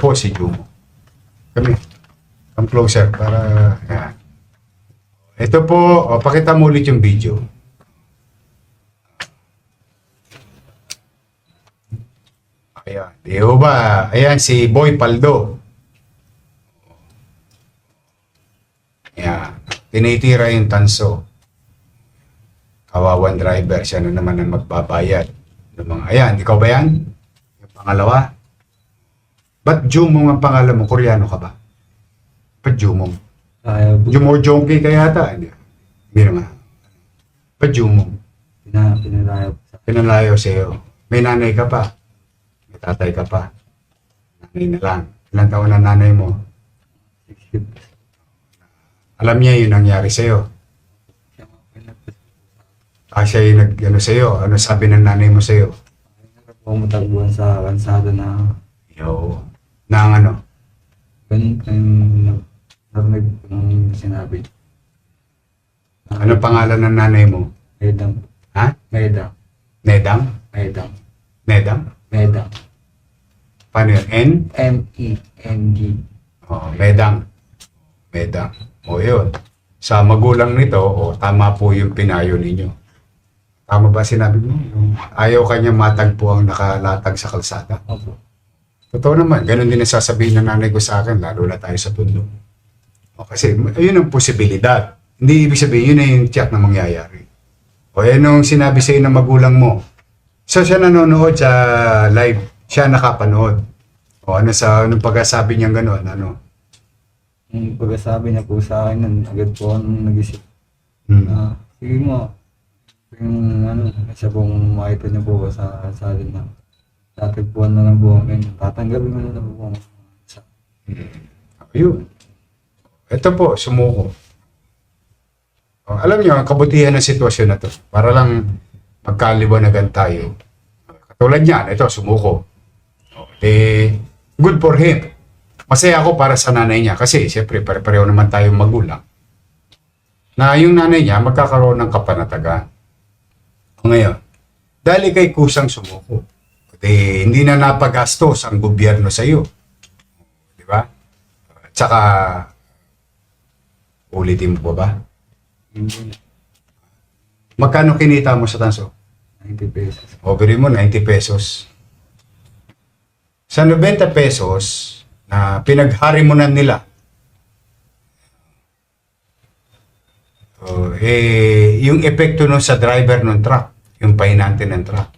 po si Jumo. Kami. Come closer para... Yan. Ito po, pakita mo ulit yung video. Ayan. Di ba? Ayan si Boy Paldo. Ayan. Tinitira yung tanso. Kawawan driver. Siya na naman ang magbabayad. Ayan, ikaw ba yan? Yung pangalawa? Ba't Jumong ang pangalan mo? Koreano ka ba? Ba't Jumong? Jumo Jonky ka yata? Hindi naman. Ba't Jumong? Pinalayo sa'yo. May nanay ka pa? May tatay ka pa? Nanay na lang. Ilang taon na nanay mo? 60. Alam niya yung nangyari sa'yo? Siya yung nag-ano sa'yo? Ano sabi ng nanay mo sa'yo? Pumatagbuhan sa kansada na Yo. Na ang ano? ganun narinig kong sinabi. Ano pangalan ng nanay mo? Medang. Ha? Medang. Nedang? Medang. Nedang? Medang. Paano yun? N? M-E-N-G. Oo, Medang. Medang. O yun. Sa magulang nito, tama po yung pinayo ninyo. Tama ba sinabi mo? Yung ayaw kanya matagpo ang nakalatag sa kalsada. Opo. Totoo naman, ganun din ang sasabihin ng nanay ko sa akin, lalo na tayo sa tundo. Kasi yun ang posibilidad. Hindi ibig sabihin, yun na yung tiyak na mangyayari. O yan yung sinabi sa'yo ng magulang mo. So siya nanonood sa live, siya nakapanood. O ano sa anong pagkasabi niyang gano'n, ano? Yung pagkasabi niya po sa akin, nun, agad po akong nag-isip. Sige mo, yung ano, isa pong makita niyo po sa salin na tatagpuan na lang po kami. Tatanggapin mo na lang po kami. Ayun. Ito po, sumuko. Alam niyo, ang kabutihan ng sitwasyon na to, para lang magkaliwanagan tayo. Katulad niyan, ito, sumuko. Good for him. Masaya ako para sa nanay niya kasi siyempre pare-pareho naman tayong magulang. Na yung nanay niya magkakaroon ng kapanatagan. Ngayon, dahil kay kusang sumuko, hindi na napagastos ang gobyerno sa iyo. Di ba? Tsaka, ulitin mo ba? Magkano kinita mo sa tanso? 90 pesos. Overin mo, 90 pesos. Sa 90 pesos, na pinaghari mo na nila, yung epekto nun sa driver ng truck, yung pahinante ng truck,